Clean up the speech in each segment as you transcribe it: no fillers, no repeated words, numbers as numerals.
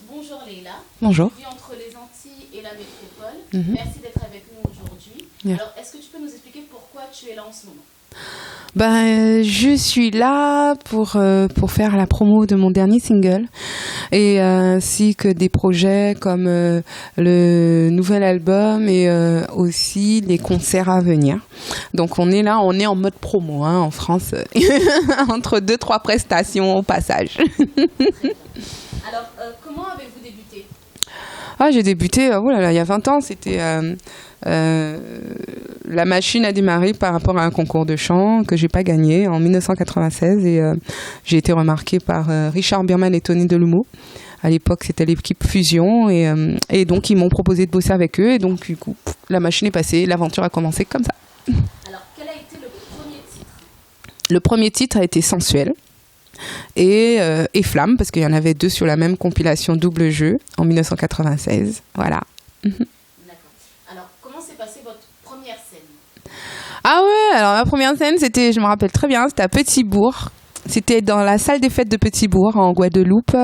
Bonjour Leïla. Bonjour. Je vis entre les Antilles et la métropole. Mhm. Merci d'être avec nous aujourd'hui. Yeah. Alors, est-ce que tu peux nous expliquer pourquoi tu es là en ce moment? Je suis là pour faire la promo de mon dernier single et ainsi que des projets comme le nouvel album et aussi les concerts à venir. Donc on est là, on est en mode promo en France, entre 2-3 prestations au passage. Alors, comment avez-vous débuté? J'ai débuté il y a 20 ans, c'était... la machine a démarré par rapport à un concours de chant que j'ai pas gagné en 1996 et j'ai été remarquée par Richard Bierman et Tony Delumeau. À l'époque, c'était l'équipe Fusion et donc ils m'ont proposé de bosser avec eux et donc du coup, la machine est passée, l'aventure a commencé comme ça. Alors, quel a été le premier titre? Le premier titre a été Sensuel et Flamme parce qu'il y en avait deux sur la même compilation Double Jeu en 1996. Voilà. Alors, comment s'est passée votre première scène? Ah ouais, alors ma première scène, c'était, je me rappelle très bien, c'était à Petit-Bourg. C'était dans la salle des fêtes de Petit-Bourg, en Guadeloupe.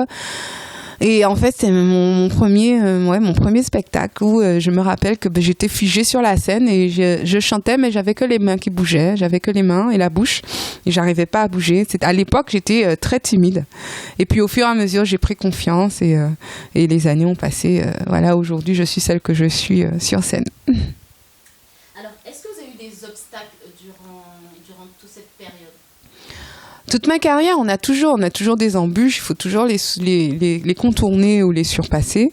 Et en fait, c'est mon premier spectacle où je me rappelle que j'étais figée sur la scène et je chantais, mais j'avais que les mains qui bougeaient, j'avais que les mains et la bouche et j'arrivais pas à bouger. À l'époque, j'étais très timide. Et puis au fur et à mesure, j'ai pris confiance et les années ont passé. Aujourd'hui, je suis celle que je suis sur scène. Alors, est-ce que vous avez eu des obstacles durant toute cette période? Toute ma carrière, on a toujours des embûches, il faut toujours les contourner ou les surpasser.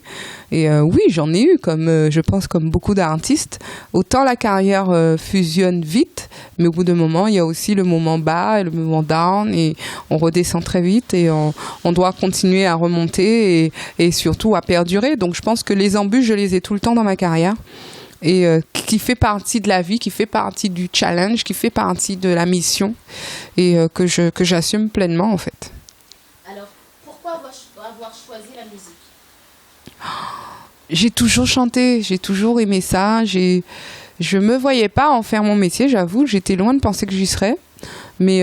Et oui, j'en ai eu, je pense, comme beaucoup d'artistes. Autant la carrière fusionne vite, mais au bout d'un moment, il y a aussi le moment bas et le moment down, et on redescend très vite, et on doit continuer à remonter et surtout à perdurer. Donc je pense que les embûches, je les ai tout le temps dans ma carrière. Et qui fait partie de la vie, qui fait partie du challenge, qui fait partie de la mission et que j'assume pleinement en fait. Alors, pourquoi avoir choisi la musique? J'ai toujours chanté, j'ai toujours aimé ça. Je me voyais pas en faire mon métier, j'avoue. J'étais loin de penser que j'y serais. Mais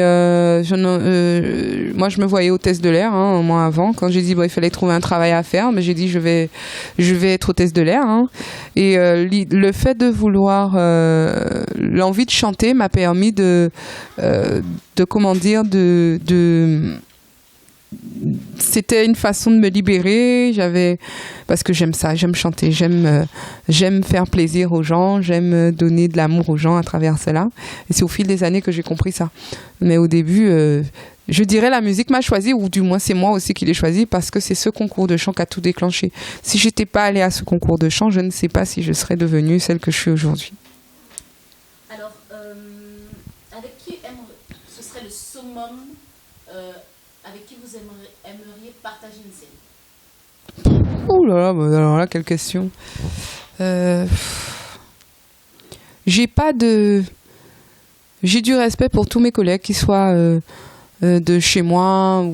moi, je me voyais hôtesse de l'air un mois avant. Quand j'ai dit il fallait trouver un travail à faire, mais j'ai dit je vais être hôtesse de l'air. Et le fait de vouloir, l'envie de chanter m'a permis c'était une façon de me libérer. Parce que j'aime ça, j'aime chanter, j'aime faire plaisir aux gens, j'aime donner de l'amour aux gens à travers cela. Et c'est au fil des années que j'ai compris ça. Mais au début, je dirais la musique m'a choisi, ou du moins c'est moi aussi qui l'ai choisi, parce que c'est ce concours de chant qui a tout déclenché. Si j'étais pas allée à ce concours de chant, je ne sais pas si je serais devenue celle que je suis aujourd'hui. Alors, avec qui ce serait le summum avec qui vous aimeriez partager une scène? Oh là là, alors là, quelle question. J'ai du respect pour tous mes collègues, qu'ils soient de chez moi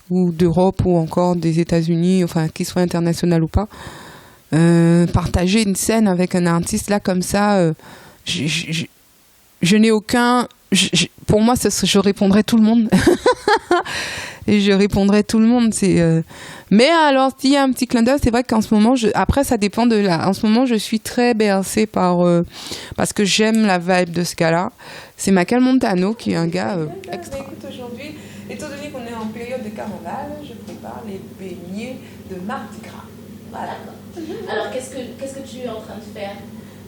ou d'Europe ou encore des États-Unis, enfin qu'ils soient internationaux ou pas. Partager une scène avec un artiste là comme ça, je n'ai aucun... pour moi, je répondrais tout le monde. Et je répondrais tout le monde. Mais alors, s'il y a un petit clin d'œil, c'est vrai qu'en ce moment, après, ça dépend de là. En ce moment, je suis très bercée parce que j'aime la vibe de ce gars-là. C'est Michael Montano, qui est un gars extra. Écoute, aujourd'hui, étant donné qu'on est en période de carnaval, je prépare les beignets de Mardi Gras. Voilà. Alors, qu'est-ce que tu es en train de faire?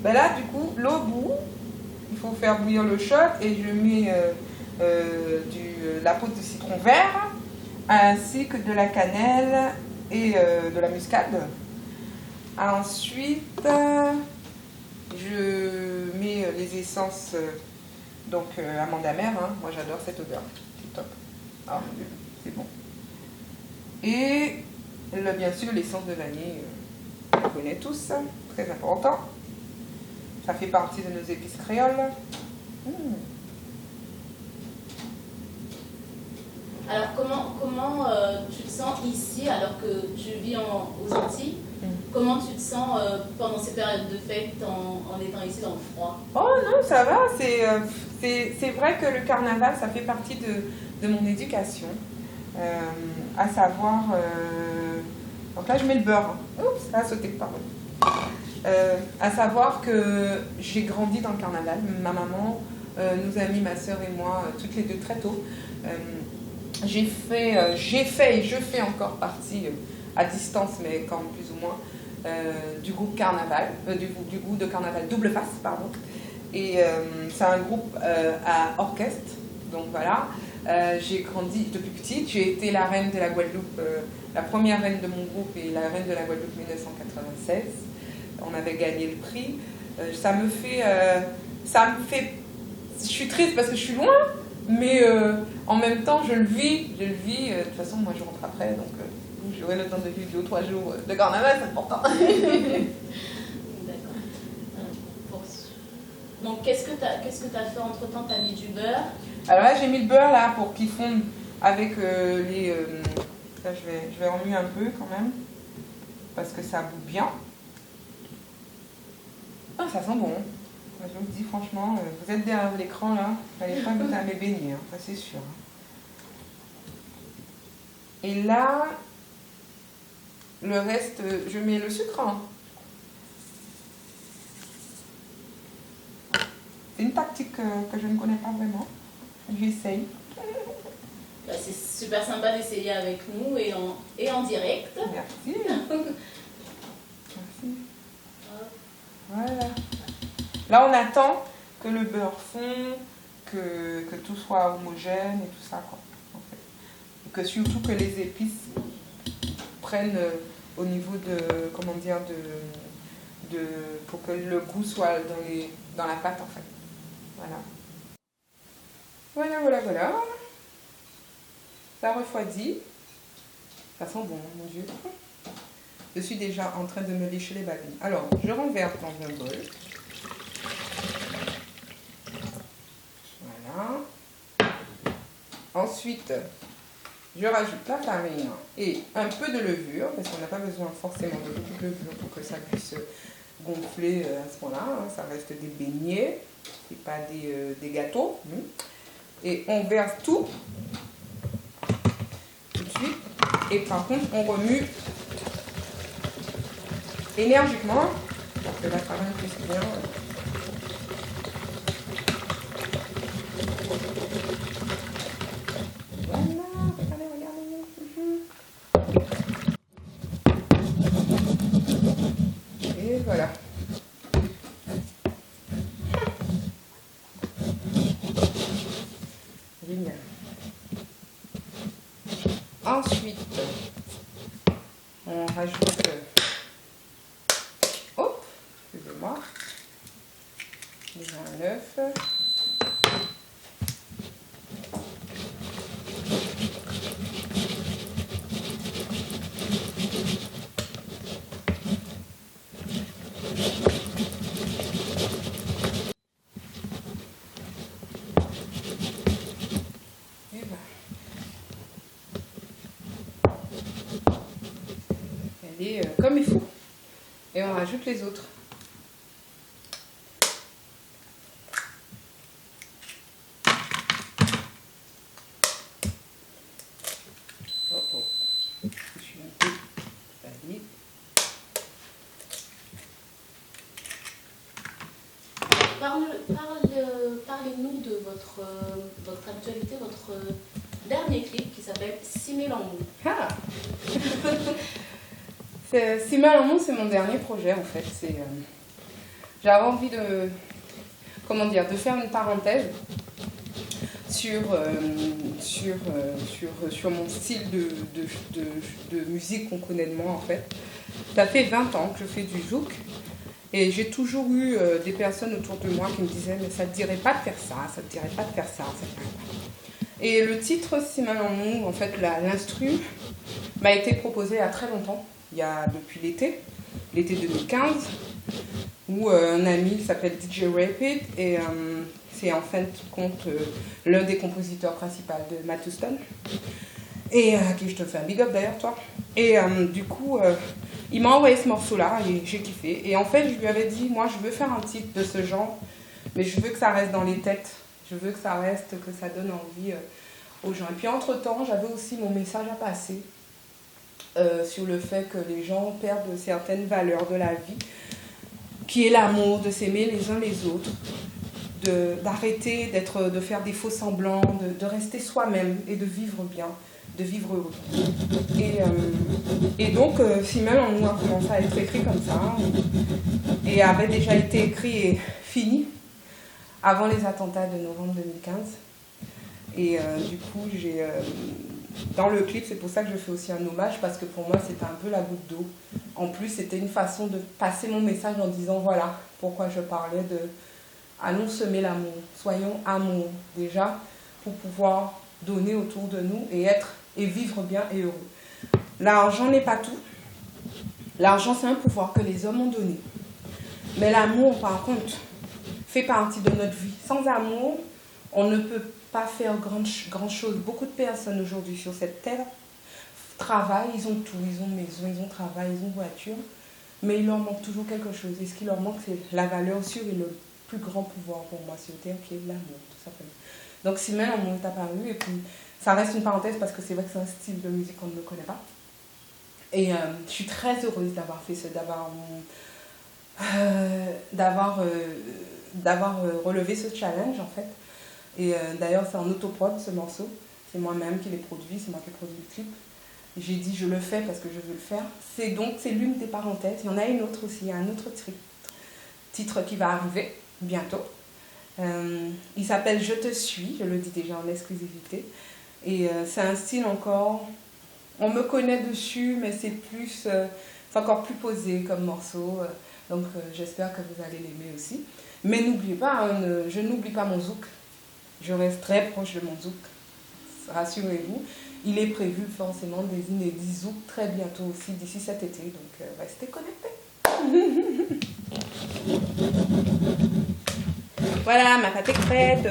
Là, du coup, l'eau bout. Il faut faire bouillir le choc et je mets la poudre de citron vert ainsi que de la cannelle et de la muscade. Ensuite, je mets les essences amande amère. Moi, j'adore cette odeur. C'est top. Ah mon Dieu, c'est bon. Et bien sûr, l'essence de vanille, on connaît tous, très important. Ça fait partie de nos épices créoles. Alors, comment tu te sens ici alors que tu vis aux Antilles? Comment tu te sens pendant ces périodes de fête en étant ici dans le froid? Oh non, ça va. C'est vrai que le carnaval, ça fait partie de mon éducation. À savoir Donc là, je mets le beurre. Oups, ça a sauté, pardon. À savoir que j'ai grandi dans le carnaval. Ma maman nous a mis, ma soeur et moi, toutes les deux très tôt. J'ai fait et je fais encore partie, à distance, mais quand même plus ou moins, du groupe carnaval, du groupe de carnaval Double Face, pardon. Et c'est un groupe à orchestre, donc voilà. J'ai grandi depuis petite, j'ai été la reine de la Guadeloupe, la première reine de mon groupe et la reine de la Guadeloupe 1996. On avait gagné le prix. Ça me fait... Je suis triste parce que je suis loin, mais en même temps, je le vis. De toute façon, moi, je rentre après, donc j'aurai le temps de vivre 2 ou 3 jours de carnaval, c'est important. D'accord. Donc, qu'est-ce que tu as fait entre-temps? Tu as mis du beurre? Alors là, j'ai mis le beurre là pour qu'il fonde avec les... ça, je vais remuer un peu quand même, parce que ça bout bien. Ah, ça sent bon. Je vous le dis franchement, vous êtes derrière l'écran là, vous n'allez pas goûter à mes beignets, hein, ça c'est sûr. Et là, le reste, je mets le sucre. Hein. C'est une tactique que je ne connais pas vraiment. J'essaye. Bah, c'est super sympa d'essayer avec nous et en direct. Merci. Merci. Voilà. Là, on attend que le beurre fond, que tout soit homogène et tout ça, quoi. En fait. Et que surtout que les épices prennent au niveau de, comment dire, pour que le goût soit dans la pâte, en fait. Voilà. Voilà. Ça refroidit. Ça sent bon, mon Dieu. Je suis déjà en train de me lécher les babines. Alors, je renverse dans un bol. Voilà. Ensuite, je rajoute la farine et un peu de levure, parce qu'on n'a pas besoin forcément de beaucoup de levure pour que ça puisse gonfler à ce moment-là. Hein. Ça reste des beignets, et pas des gâteaux. Et on verse tout de suite. Et par contre, on remue énergiquement pour que la farine puisse bien. Et voilà. Génial. Ensuite, on rajoute, excusez-moi, déjà un œuf. Comme il faut. Et on rajoute les autres. Je suis un peu salée. Parlez-nous de votre actualité, votre dernier clip qui s'appelle Simé Lambou. Ah Simé Lambou, c'est mon dernier projet en fait. J'avais envie de faire une parenthèse sur mon style de musique qu'on connaît de moi en fait. Ça fait 20 ans que je fais du zouk et j'ai toujours eu des personnes autour de moi qui me disaient mais ça te dirait pas de faire ça, ça te dirait pas de faire ça, ça te dirait pas. Et le titre Simé Lambou, en fait l'instru m'a été proposé il y a très longtemps, depuis l'été 2015, où un ami qui s'appelle DJ Rapid et c'est en fin de compte l'un des compositeurs principaux de Matt Houston et à qui je te fais un big up d'ailleurs toi. Et du coup il m'a envoyé ce morceau là et j'ai kiffé et en fait je lui avais dit moi je veux faire un titre de ce genre mais je veux que ça reste dans les têtes, je veux que ça reste, que ça donne envie aux gens. Et puis entre temps j'avais aussi mon message à passer sur le fait que les gens perdent certaines valeurs de la vie, qui est l'amour, de s'aimer les uns les autres, d'arrêter de faire des faux semblants, de rester soi-même et de vivre bien, de vivre heureux. Et donc, Femelle en nous a commencé à être écrit comme ça, et avait déjà été écrit et fini avant les attentats de novembre 2015. Et du coup, dans le clip, c'est pour ça que je fais aussi un hommage, parce que pour moi, c'était un peu la goutte d'eau. En plus, c'était une façon de passer mon message en disant, voilà, pourquoi je parlais de allons semer l'amour, soyons amour déjà, pour pouvoir donner autour de nous et vivre bien et heureux. L'argent n'est pas tout. L'argent, c'est un pouvoir que les hommes ont donné. Mais l'amour, par contre, fait partie de notre vie. Sans amour, on ne peut pas faire grand chose. Beaucoup de personnes aujourd'hui sur cette terre travaillent, ils ont tout, ils ont maison, ils ont travail, ils ont voiture, mais il leur manque toujours quelque chose. Et ce qui leur manque, c'est la valeur sûre et le plus grand pouvoir pour moi sur terre, qui est l'amour, tout simplement. Donc Femelle en nous est apparu, et puis ça reste une parenthèse parce que c'est vrai que c'est un style de musique qu'on ne connaît pas. Et je suis très heureuse d'avoir fait ça, d'avoir relevé ce challenge en fait. Et d'ailleurs c'est en autoprod ce morceau, c'est moi-même qui l'ai produit, c'est moi qui ai produit le clip. J'ai dit je le fais parce que je veux le faire. C'est l'une des parenthèses, il y en a une autre aussi, il y a un autre titre qui va arriver bientôt. Il s'appelle Je te suis, je le dis déjà en exclusivité. Et c'est un style encore, on me connaît dessus, mais c'est encore plus posé comme morceau. Donc j'espère que vous allez l'aimer aussi. Mais n'oubliez pas, je n'oublie pas mon zouk. Je reste très proche de mon zouk. Rassurez-vous. Il est prévu forcément des inédits zouk très bientôt aussi, d'ici cet été. Donc restez connectés. Voilà, ma pâte est prête.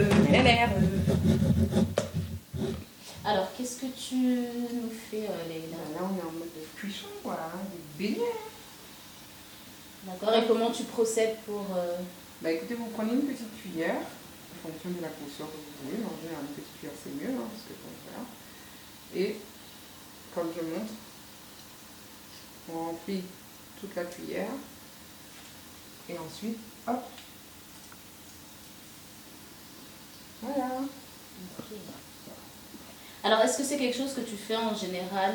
Alors, qu'est-ce que tu nous fais, Leïla? Là, on est en mode de cuisson, voilà, des beignets. D'accord, et comment tu procèdes pour... Écoutez, vous prenez une petite cuillère, en fonction de la grosseur que vous voulez, mais en général, une petite cuillère, c'est mieux, hein, parce que voilà. Et, comme je montre, on remplit toute la cuillère, et ensuite, hop, voilà. Okay. Alors, est-ce que c'est quelque chose que tu fais en général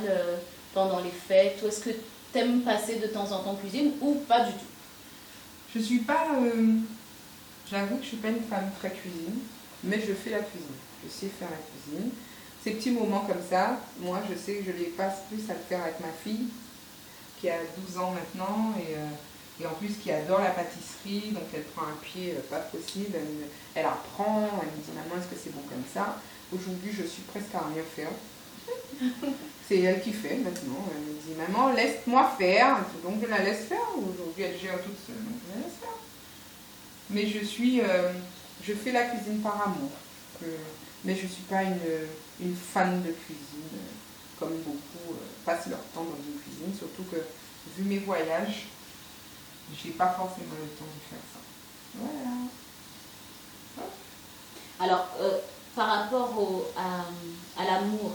pendant les fêtes, ou est-ce que tu aimes passer de temps en temps cuisine, ou pas du tout? Je suis pas... J'avoue que je suis pas une femme très cuisine, mais je fais la cuisine. Je sais faire la cuisine. Ces petits moments comme ça, moi, je sais que je les passe plus à le faire avec ma fille, qui a 12 ans maintenant, et en plus qui adore la pâtisserie, donc elle prend un pied pas possible, elle apprend, elle me dit « Maman, est-ce que c'est bon comme ça ?» Aujourd'hui, je suis presque à rien faire. C'est elle qui fait maintenant. Elle me dit « Maman, laisse-moi faire !» Donc je la laisse faire. Aujourd'hui, elle gère toute seule, donc je la laisse faire. Mais je fais la cuisine par amour. Mais je ne suis pas une fan de cuisine, comme beaucoup passent leur temps dans une cuisine, surtout que, vu mes voyages, je n'ai pas forcément le temps de faire ça. Voilà. Alors, par rapport à l'amour,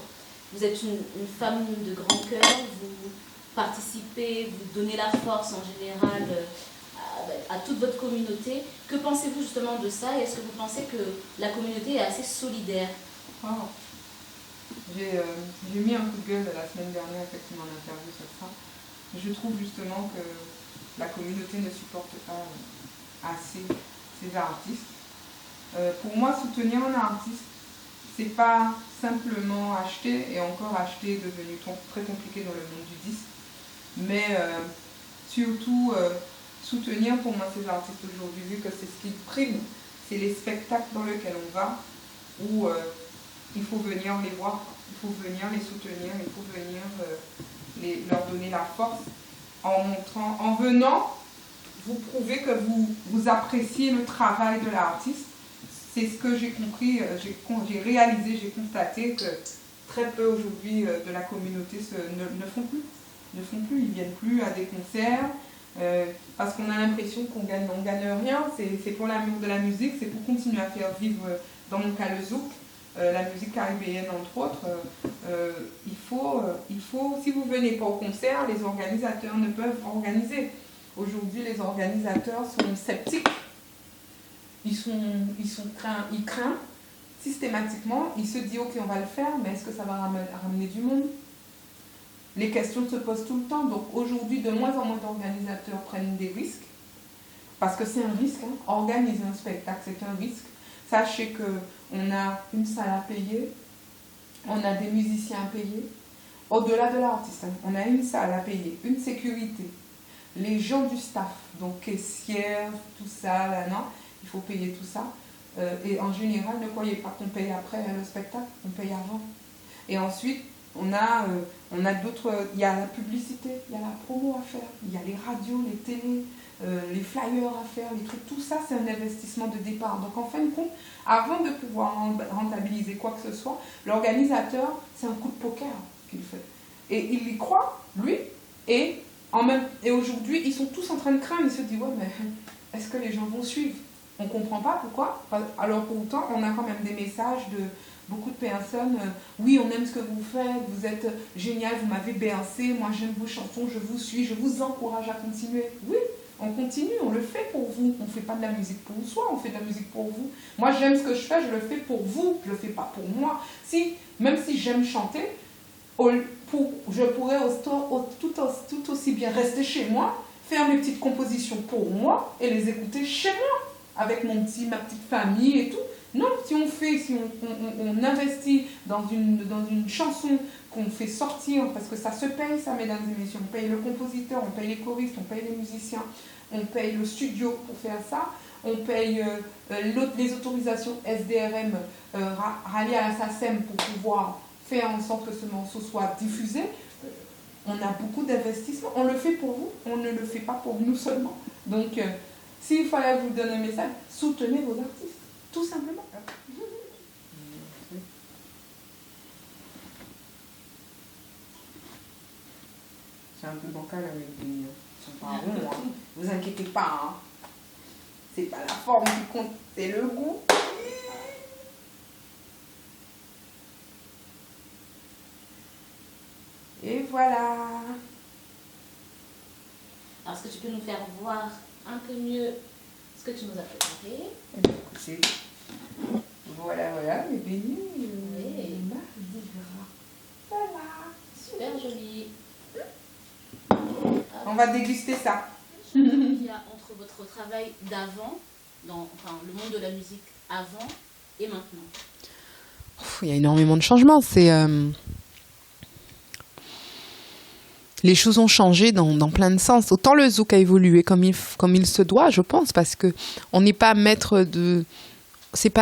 vous êtes une femme de grand cœur, vous participez, vous donnez la force en général à toute votre communauté. Que pensez-vous justement de ça, et est-ce que vous pensez que la communauté est assez solidaire? Oh. J'ai mis un coup de gueule la semaine dernière effectivement en interview sur ça. Je trouve justement que la communauté ne supporte pas assez ces artistes. Pour moi, soutenir un artiste, c'est pas simplement acheter, et encore acheter est devenu très compliqué dans le monde du disque, mais surtout soutenir pour moi ces artistes aujourd'hui, vu que c'est ce qui prime, c'est les spectacles dans lesquels on va, où il faut venir les voir, il faut venir les soutenir, il faut venir leur donner la force, en venant vous prouver que vous appréciez le travail de l'artiste. C'est ce que j'ai compris, j'ai réalisé, j'ai constaté que très peu aujourd'hui de la communauté ne font plus. Ils ne viennent plus à des concerts parce qu'on a l'impression qu'on gagne rien. C'est pour l'amour de la musique, c'est pour continuer à faire vivre, dans mon cas, le zouk. la musique caribéenne entre autres, il faut, si vous venez pas au concert, les organisateurs ne peuvent organiser. Aujourd'hui, les organisateurs sont sceptiques, ils craignent systématiquement, ils se disent ok on va le faire, mais est-ce que ça va ramener du monde? Les questions se posent tout le temps, donc aujourd'hui de moins en moins d'organisateurs prennent des risques, parce que c'est un risque, hein. Organiser un spectacle c'est un risque. Sachez qu'on a une salle à payer, on a des musiciens à payer, au-delà de l'artiste, hein, on a une salle à payer, une sécurité, les gens du staff, donc caissières, tout ça, là, non, il faut payer tout ça. Et en général, ne croyez pas qu'on paye après le spectacle, on paye avant. Et ensuite, on a d'autres, il y a la publicité, il y a la promo à faire, il y a les radios, les télés, les flyers à faire, les trucs, tout ça c'est un investissement de départ. Donc en fin de compte, avant de pouvoir rentabiliser quoi que ce soit, l'organisateur, c'est un coup de poker qu'il fait. Et il y croit, lui, et aujourd'hui, ils sont tous en train de craindre, ils se disent, ouais, mais est-ce que les gens vont suivre? On ne comprend pas pourquoi, alors pourtant on a quand même des messages de beaucoup de personnes, oui on aime ce que vous faites, vous êtes génial, vous m'avez bercé, moi j'aime vos chansons, je vous suis, je vous encourage à continuer. Oui, on continue, on le fait pour vous, on ne fait pas de la musique pour soi, on fait de la musique pour vous. Moi j'aime ce que je fais, je le fais pour vous, je ne le fais pas pour moi. Même si j'aime chanter, je pourrais tout aussi bien rester chez moi, faire mes petites compositions pour moi et les écouter chez moi, avec ma petite famille et tout. Non, si on investit dans une chanson qu'on fait sortir, parce que ça se paye, ça, mesdames et messieurs, on paye le compositeur, on paye les choristes, on paye les musiciens, on paye le studio pour faire ça, on paye les autorisations SDRM ralliées à la SACEM pour pouvoir faire en sorte que ce morceau soit diffusé. On a beaucoup d'investissements, on le fait pour vous, on ne le fait pas pour nous seulement. Donc, s'il fallait vous donner un message, soutenez vos artistes, tout simplement. C'est un peu bancal avec des... Ils sont pas ronds, hein. Vous inquiétez pas, hein. C'est pas la forme qui compte, c'est le goût. Et voilà. Alors, est-ce que tu peux nous faire voir un peu mieux ce que tu nous as préparé? Écoutez, voilà, les beignets. Oui. Mardi gras. Voilà. Super joli. On va déguster ça. Il y a entre votre travail d'avant, le monde de la musique avant et maintenant. Il y a énormément de changements. Les choses ont changé dans plein de sens. Autant le zouk a évolué comme il se doit, je pense, parce que on n'est pas maître de...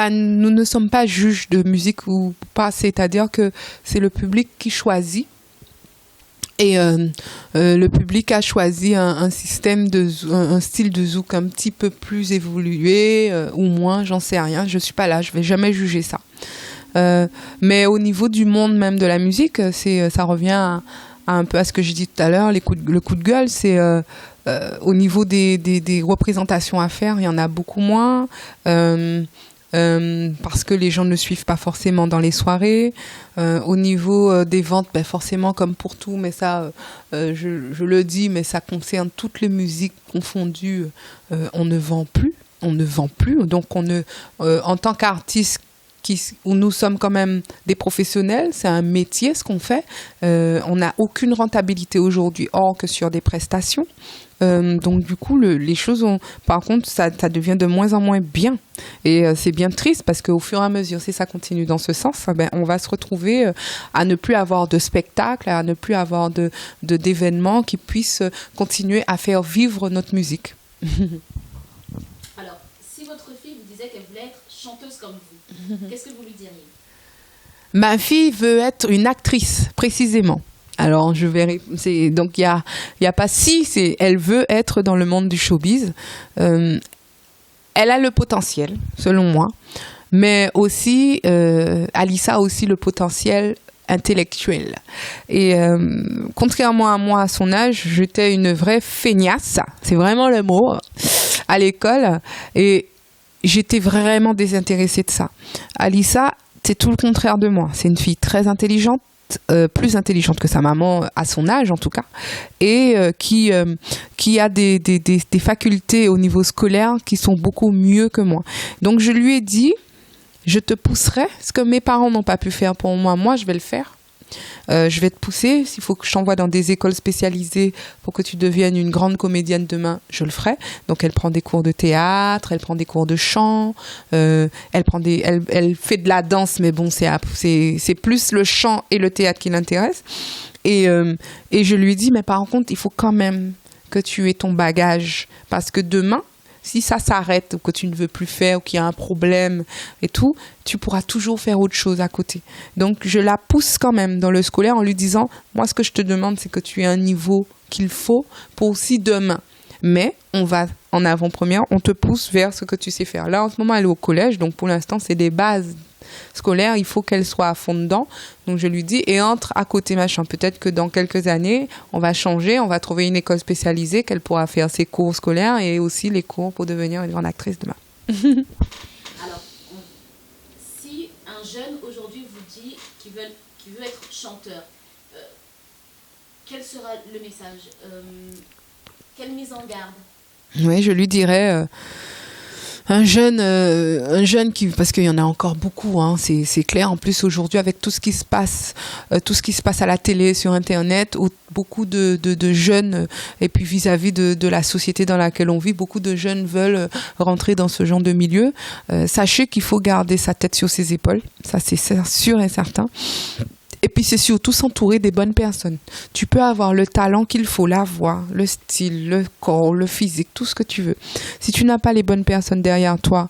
nous ne sommes pas juges de musique ou pas, c'est-à-dire que c'est le public qui choisit. Et le public a choisi un style de zouk un petit peu plus évolué ou moins, j'en sais rien. Je suis pas là, je vais jamais juger ça. Mais au niveau du monde même de la musique, ça revient un peu à ce que j'ai dit tout à l'heure, le coup de gueule, c'est au niveau des représentations à faire, il y en a beaucoup moins. Parce que les gens ne suivent pas forcément dans les soirées. Au niveau des ventes, forcément, comme pour tout, mais ça, je le dis, mais ça concerne toutes les musiques confondues, on ne vend plus. Donc, en tant qu'artiste, où nous sommes quand même des professionnels, c'est un métier ce qu'on fait. On n'a aucune rentabilité aujourd'hui, hors que sur des prestations. Donc du coup, les choses par contre, ça devient de moins en moins bien. Et c'est bien triste parce qu'au fur et à mesure, si ça continue dans ce sens, on va se retrouver à ne plus avoir de spectacles, à ne plus avoir d'événements qui puissent continuer à faire vivre notre musique. Alors, si votre fille vous disait qu'elle voulait être chanteuse comme vous, qu'est-ce que vous lui diriez? Ma fille veut être une actrice, précisément. Alors, je verrai. Donc, il y a pas si. Elle veut être dans le monde du showbiz. Elle a le potentiel, selon moi. Mais aussi, Alissa a aussi le potentiel intellectuel. Et contrairement à moi, à son âge, j'étais une vraie feignasse. C'est vraiment le mot. À l'école. Et j'étais vraiment désintéressée de ça. Alissa, c'est tout le contraire de moi. C'est une fille très intelligente, plus intelligente que sa maman à son âge en tout cas, et qui a des facultés au niveau scolaire qui sont beaucoup mieux que moi. Donc je lui ai dit, je te pousserai, ce que mes parents n'ont pas pu faire pour moi, moi je vais le faire. Je vais te pousser, s'il faut que je t'envoie dans des écoles spécialisées pour que tu deviennes une grande comédienne demain, je le ferai. Donc elle prend des cours de théâtre, elle prend des cours de chant, elle fait de la danse, mais bon, c'est plus le chant et le théâtre qui l'intéressent. Et je lui dis, mais par contre, il faut quand même que tu aies ton bagage, parce que demain, si ça s'arrête ou que tu ne veux plus faire ou qu'il y a un problème et tout, tu pourras toujours faire autre chose à côté. Donc, je la pousse quand même dans le scolaire en lui disant, moi, ce que je te demande, c'est que tu aies un niveau qu'il faut pour aussi demain. Mais on va en avant-première, on te pousse vers ce que tu sais faire. Là, en ce moment, elle est au collège, donc pour l'instant, c'est des bases scolaires, il faut qu'elle soit à fond dedans. Donc je lui dis, et entre à côté machin. Peut-être que dans quelques années, on va changer, on va trouver une école spécialisée qu'elle pourra faire ses cours scolaires et aussi les cours pour devenir une grande actrice demain. Alors, si un jeune aujourd'hui vous dit qu'il veut être chanteur, quel sera le message? Quelle mise en garde? Oui, je lui dirais... Un jeune qui, parce qu'il y en a encore beaucoup, hein, c'est clair. En plus aujourd'hui avec tout ce qui se passe à la télé, sur Internet, où beaucoup de jeunes, et puis vis-à-vis de la société dans laquelle on vit, beaucoup de jeunes veulent rentrer dans ce genre de milieu. Sachez qu'il faut garder sa tête sur ses épaules, ça c'est sûr et certain. Et puis c'est surtout s'entourer des bonnes personnes. Tu peux avoir le talent qu'il faut, la voix, le style, le corps, le physique, tout ce que tu veux. Si tu n'as pas les bonnes personnes derrière toi,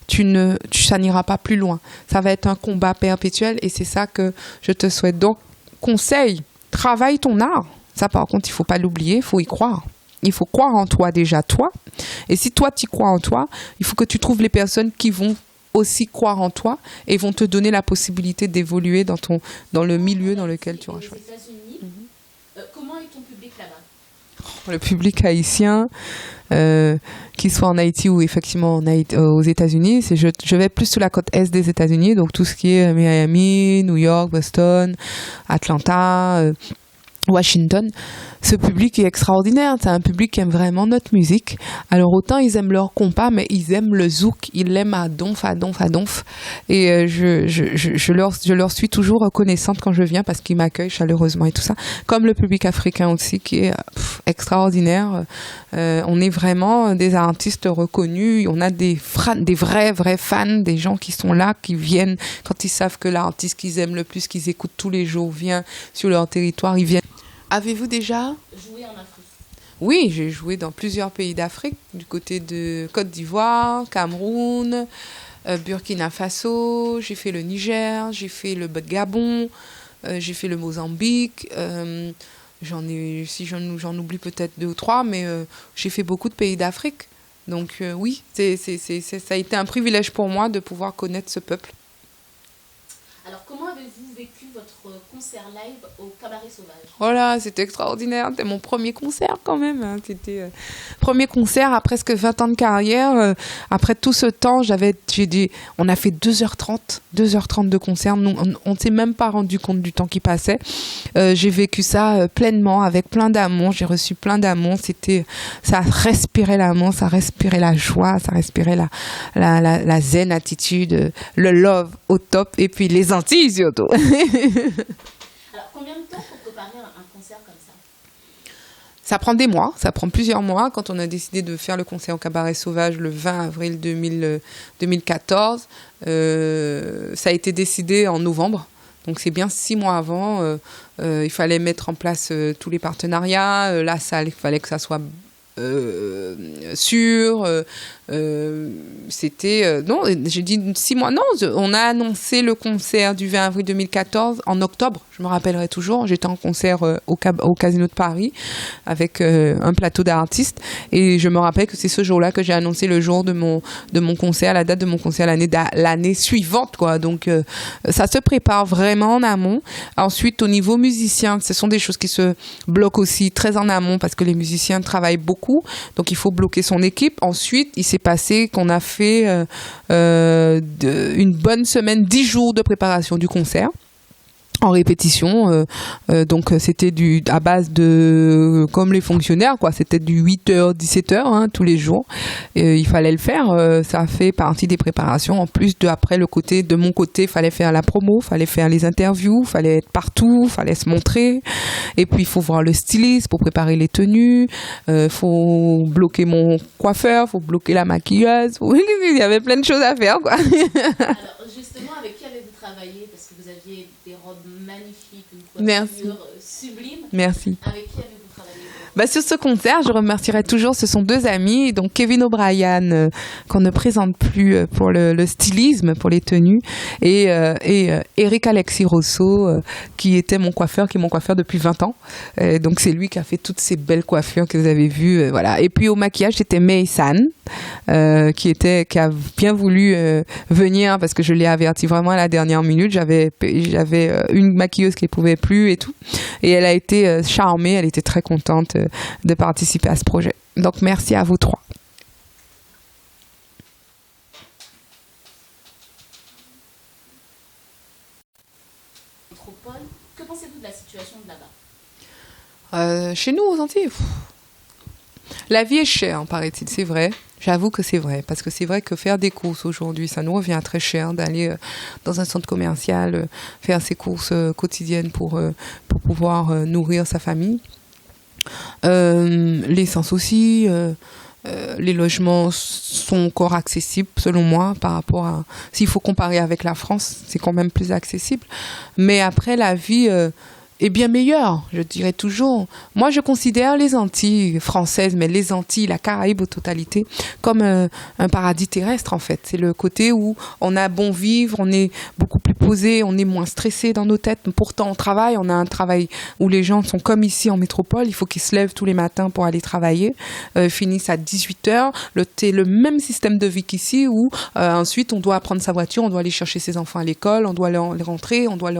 ça n'ira pas plus loin. Ça va être un combat perpétuel et c'est ça que je te souhaite. Donc, conseil, travaille ton art. Ça par contre, il ne faut pas l'oublier, il faut y croire. Il faut croire en toi déjà, toi. Et si toi, tu crois en toi, il faut que tu trouves les personnes qui vont aussi croire en toi et vont te donner la possibilité d'évoluer dans le milieu dans lequel tu auras choisi. Les États-Unis, comment est ton public là-bas? Le public haïtien, qu'il soit en Haïti ou effectivement aux États-Unis, je vais plus sur la côte est des États-Unis, donc tout ce qui est Miami, New York, Boston, Atlanta, Washington. Ce public est extraordinaire, c'est un public qui aime vraiment notre musique. Alors autant ils aiment leur compas, mais ils aiment le zouk, ils l'aiment à donf. Et je leur suis toujours reconnaissante quand je viens parce qu'ils m'accueillent chaleureusement et tout ça. Comme le public africain aussi qui est extraordinaire. On est vraiment des artistes reconnus, on a des vrais fans, des gens qui sont là, qui viennent quand ils savent que l'artiste qu'ils aiment le plus, qu'ils écoutent tous les jours, vient sur leur territoire, ils viennent. Avez-vous déjà joué en Afrique? Oui, j'ai joué dans plusieurs pays d'Afrique, du côté de Côte d'Ivoire, Cameroun, Burkina Faso, j'ai fait le Niger, j'ai fait le Gabon, j'ai fait le Mozambique, j'en oublie peut-être 2 ou 3, mais j'ai fait beaucoup de pays d'Afrique. Donc oui, ça a été un privilège pour moi de pouvoir connaître ce peuple. Alors, comment avez-vous vécu votre concert live au Cabaret Sauvage? Oh là, c'était extraordinaire. C'était mon premier concert quand même. Hein. C'était premier concert à presque 20 ans de carrière. Après tout ce temps, on a fait 2h30 de concert. Nous, on ne s'est même pas rendu compte du temps qui passait. J'ai vécu ça pleinement, avec plein d'amour. J'ai reçu plein d'amour. Ça respirait l'amour, ça respirait la joie, ça respirait la zen attitude, le love au top, et puis les Antilles surtout. Alors, combien de temps pour préparer un concert comme ça? Ça prend des mois, ça prend plusieurs mois. Quand on a décidé de faire le concert au Cabaret Sauvage le 20 avril 2014, ça a été décidé en novembre. Donc c'est bien 6 mois avant. Il fallait mettre en place tous les partenariats. La salle, il fallait que ça soit sûr. C'était non, j'ai dit 6 mois. Non, on a annoncé le concert du 20 avril 2014 en octobre. Je me rappellerai toujours. J'étais en concert au Casino de Paris avec un plateau d'artistes, et je me rappelle que c'est ce jour-là que j'ai annoncé le jour de mon concert, la date de mon concert l'année suivante, quoi. Donc ça se prépare vraiment en amont. Ensuite, au niveau musicien, ce sont des choses qui se bloquent aussi très en amont parce que les musiciens travaillent beaucoup beaucoup. Donc, il faut bloquer son équipe. Ensuite, il s'est passé qu'on a fait une bonne semaine, 10 jours de préparation du concert. En répétition, donc c'était à base de, comme les fonctionnaires, quoi, c'était du 8h, 17h, hein, tous les jours. Il fallait le faire, ça fait partie des préparations. En plus après, de mon côté, il fallait faire la promo, il fallait faire les interviews, il fallait être partout, il fallait se montrer. Et puis, il faut voir le styliste pour préparer les tenues, il faut bloquer mon coiffeur, il faut bloquer la maquilleuse. Il y avait plein de choses à faire, quoi. Alors, justement, avec qui avez-vous travaillé? Parce que vous aviez des robes magnifiques, une coiffure sublime. Merci. Avec qui avez-vous travaillé? Sur ce concert, je remercierai toujours, ce sont 2 amis, donc Kevin O'Brien, qu'on ne présente plus pour le stylisme, pour les tenues, et Eric Alexis Rosso, qui est mon coiffeur depuis 20 ans. Donc c'est lui qui a fait toutes ces belles coiffures que vous avez vues. Voilà. Et puis au maquillage, c'était Mei San, qui a bien voulu venir, parce que je l'ai averti vraiment à la dernière minute. J'avais une maquilleuse qui ne pouvait plus et tout. Et elle a été charmée, elle était très contente de participer à ce projet. Donc merci à vous 3. Métropole, que pensez-vous de la situation de là-bas? Chez nous, aux Antilles, la vie est chère, paraît-il, c'est vrai. J'avoue que c'est vrai, parce que c'est vrai que faire des courses aujourd'hui, ça nous revient très cher d'aller dans un centre commercial, faire ses courses quotidiennes pour pouvoir nourrir sa famille. L'essence aussi, les logements sont encore accessibles selon moi par rapport à... S'il faut comparer avec la France, c'est quand même plus accessible. Mais après, la vie est bien meilleure, je dirais toujours. Moi, je considère les Antilles françaises, mais les Antilles, la Caraïbe aux totalité, comme un paradis terrestre, en fait. C'est le côté où on a bon vivre, on est beaucoup plus posé, on est moins stressé dans nos têtes. Pourtant, on a un travail où les gens sont comme ici en métropole. Il faut qu'ils se lèvent tous les matins pour aller travailler, finissent à 18h. C'est le même système de vie qu'ici où ensuite, on doit prendre sa voiture, on doit aller chercher ses enfants à l'école, on doit les rentrer, on doit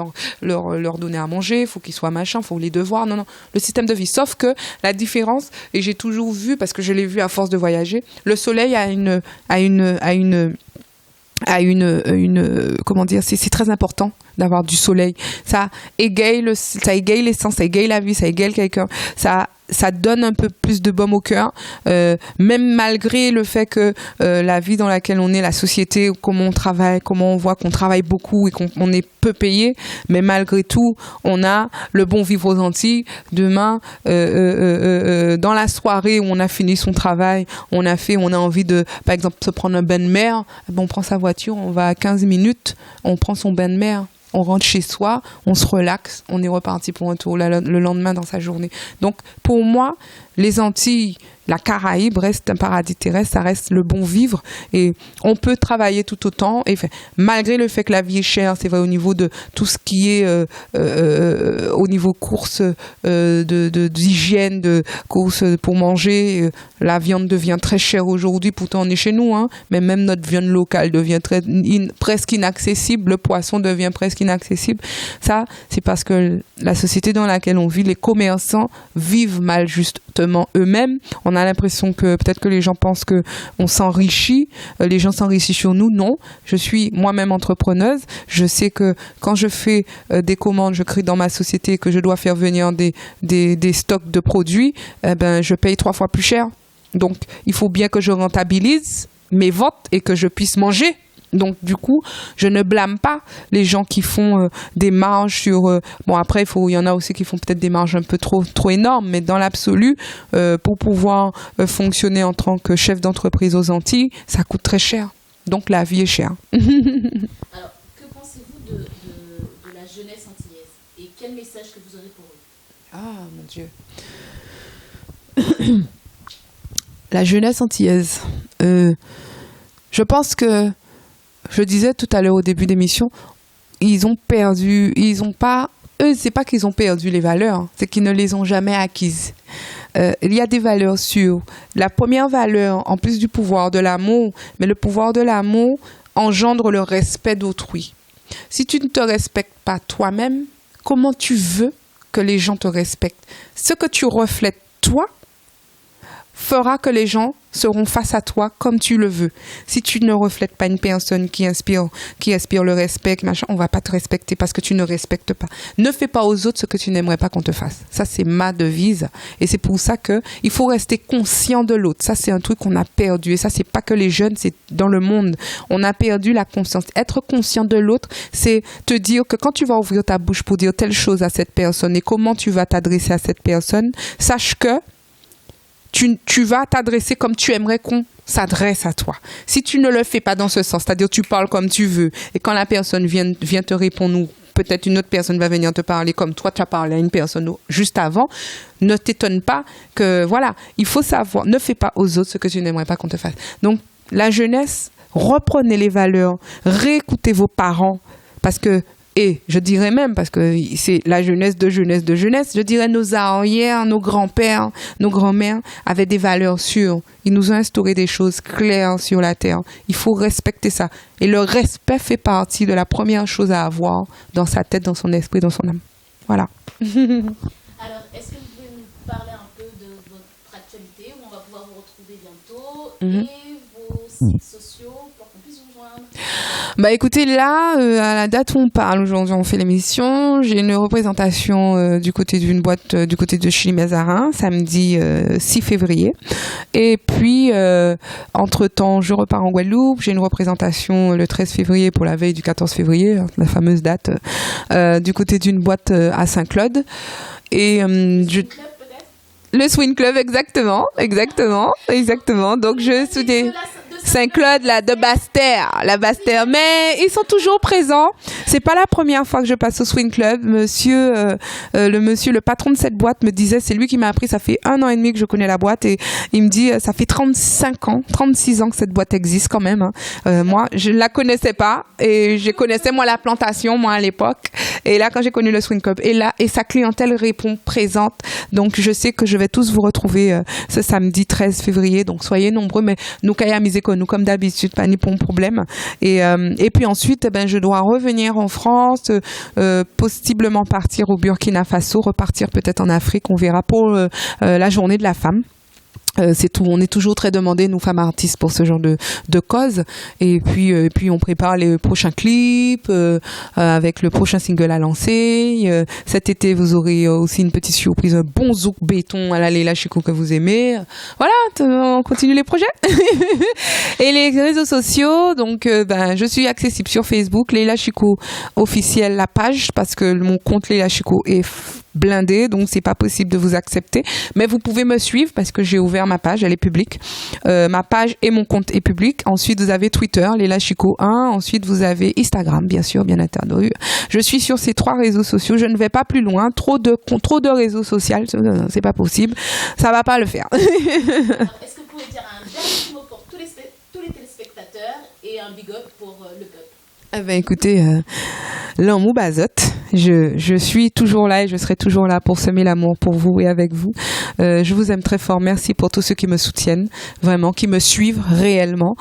leur donner à manger, il faut qu'ils soient machin, il faut les devoirs. Non, le système de vie. Sauf que la différence, et j'ai toujours vu, parce que je l'ai vu à force de voyager, le soleil a une comment dire, c'est très important d'avoir du soleil. Ça égaye l'essence, ça égaye la vie, ça égaye quelqu'un. Ça donne un peu plus de baume au cœur, même malgré le fait que la vie dans laquelle on est, la société, comment on travaille, comment on voit qu'on travaille beaucoup et qu'on est peu payé, mais malgré tout, on a le bon vivre aux Antilles. Demain, dans la soirée où on a fini son travail, on a envie de, par exemple, se prendre un bain de mer, on prend sa voiture, on va à 15 minutes, on prend son bain de mer. On rentre chez soi, on se relaxe, on est reparti pour un tour le lendemain dans sa journée. Donc, pour moi, les Antilles, la Caraïbe reste un paradis terrestre, ça reste le bon vivre et on peut travailler tout autant. Et malgré le fait que la vie est chère, c'est vrai au niveau de tout ce qui est au niveau courses d'hygiène, de courses pour manger, la viande devient très chère aujourd'hui. Pourtant, on est chez nous, hein, mais même notre viande locale devient presque inaccessible. Le poisson devient presque inaccessible. Ça, c'est parce que la société dans laquelle on vit, les commerçants vivent mal justement eux-mêmes. On a l'impression que peut-être que les gens pensent qu'on s'enrichit, les gens s'enrichissent sur nous. Non, je suis moi-même entrepreneuse. Je sais que quand je fais des commandes, je crée dans ma société que je dois faire venir des stocks de produits, je paye 3 fois plus cher. Donc, il faut bien que je rentabilise mes ventes et que je puisse manger. Donc, du coup, je ne blâme pas les gens qui font des marges sur... après, il y en a aussi qui font peut-être des marges un peu trop énormes, mais dans l'absolu, pour pouvoir fonctionner en tant que chef d'entreprise aux Antilles, ça coûte très cher. Donc, la vie est chère. Alors, que pensez-vous de la jeunesse antillaise et quel message que vous aurez pour eux? Ah, mon Dieu. La jeunesse antillaise. Je pense que... Je disais tout à l'heure au début d'émission, c'est pas qu'ils ont perdu les valeurs, c'est qu'ils ne les ont jamais acquises. Il y a des valeurs sûres. La première valeur, en plus du pouvoir de l'amour, mais le pouvoir de l'amour engendre le respect d'autrui. Si tu ne te respectes pas toi-même, comment tu veux que les gens te respectent? Ce que tu reflètes toi fera que les gens seront face à toi comme tu le veux. Si tu ne reflètes pas une personne qui inspire le respect, machin, on va pas te respecter parce que tu ne respectes pas. Ne fais pas aux autres ce que tu n'aimerais pas qu'on te fasse. Ça, c'est ma devise. Et c'est pour ça que il faut rester conscient de l'autre. Ça, c'est un truc qu'on a perdu. Et ça, c'est pas que les jeunes, c'est dans le monde. On a perdu la conscience. Être conscient de l'autre, c'est te dire que quand tu vas ouvrir ta bouche pour dire telle chose à cette personne et comment tu vas t'adresser à cette personne, sache que tu vas t'adresser comme tu aimerais qu'on s'adresse à toi. Si tu ne le fais pas dans ce sens, c'est-à-dire tu parles comme tu veux, et quand la personne vient te répondre, ou peut-être une autre personne va venir te parler comme toi tu as parlé à une personne juste avant, ne t'étonne pas que, voilà, il faut savoir, ne fais pas aux autres ce que tu n'aimerais pas qu'on te fasse. Donc, la jeunesse, reprenez les valeurs, réécoutez vos parents, parce que et je dirais même, parce que c'est la jeunesse, je dirais nos arrières, nos grands-pères, nos grands-mères avaient des valeurs sûres. Ils nous ont instauré des choses claires sur la terre. Il faut respecter ça. Et le respect fait partie de la première chose à avoir dans sa tête, dans son esprit, dans son âme. Voilà. Alors, est-ce que vous pouvez nous parler un peu de votre actualité, où on va pouvoir vous retrouver bientôt, et vos sites sociaux pour qu'on puisse vous joindre? Bah écoutez, là, à la date où on parle, aujourd'hui on fait l'émission, j'ai une représentation du côté d'une boîte, du côté de Chili-Mazarin, samedi 6 février. Et puis, entre-temps, je repars en Guadeloupe, j'ai une représentation le 13 février pour la veille du 14 février, la fameuse date, du côté d'une boîte à Saint-Claude. Et le Swing Club, exactement. Donc, je suis des Saint-Claude, là, de Basse-Terre, la Basse-Terre. Mais ils sont toujours présents. C'est pas la première fois que je passe au Swing Club. Le patron de cette boîte me disait, c'est lui qui m'a appris, ça fait 1 an et demi que je connais la boîte, et il me dit, ça fait 36 ans que cette boîte existe quand même. Moi, je la connaissais pas, et je connaissais, moi, la plantation, moi, à l'époque. Et là, quand j'ai connu le Swing Club, et sa clientèle répond présente. Donc, je sais que je vais tous vous retrouver ce samedi 13 février. Donc, soyez nombreux, mais nous, Kaya Miseko, nous, comme d'habitude, pas ni pour problème. Et puis ensuite, je dois revenir en France, possiblement partir au Burkina Faso, repartir peut-être en Afrique, on verra, pour la journée de la femme. C'est tout. On est toujours très demandés, nous, femmes artistes, pour ce genre de cause. Et puis, on prépare les prochains clips, avec le prochain single à lancer. Cet été, vous aurez aussi une petite surprise, un bon zouk béton à la Leila Chico que vous aimez. Voilà, on continue les projets. Et les réseaux sociaux, donc, je suis accessible sur Facebook, Leila Chico officielle, la page, parce que mon compte Leila Chico est blindé, donc c'est pas possible de vous accepter, mais vous pouvez me suivre parce que j'ai ouvert ma page, elle est publique. Ma page et mon compte est public. Ensuite vous avez Twitter, Leila Chico 1. Ensuite vous avez Instagram, bien sûr, bien entendu. Je suis sur ces 3 réseaux sociaux. Je ne vais pas plus loin. Trop de réseaux sociaux, c'est pas possible. Ça va pas le faire. Alors, est-ce que vous pouvez dire un dernier mot pour tous les téléspectateurs et un big up pour le peuple? Écoutez, l'amour bazote. Je suis toujours là et je serai toujours là pour semer l'amour pour vous et avec vous. Je vous aime très fort. Merci pour tous ceux qui me soutiennent, vraiment, qui me suivent réellement,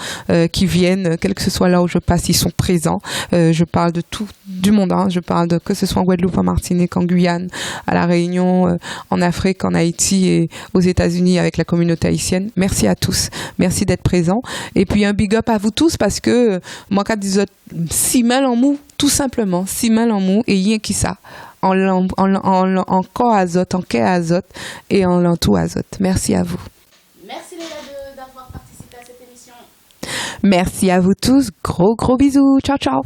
qui viennent, quel que ce soit là où je passe, ils sont présents. Je parle de tout du monde, hein. Je parle de que ce soit en Guadeloupe, en Martinique, en Guyane, à La Réunion, en Afrique, en Haïti et aux États-Unis avec la communauté haïtienne. Merci à tous. Merci d'être présents. Et puis un big up à vous tous parce que moi, quand je dis 6 mal en mou, tout simplement, 6 mal en mou et rien qui ça. En corps azote, en quai azote et en lentou azote. Merci à vous. Merci Leila d'avoir participé à cette émission. Merci à vous tous. Gros bisous. Ciao, ciao.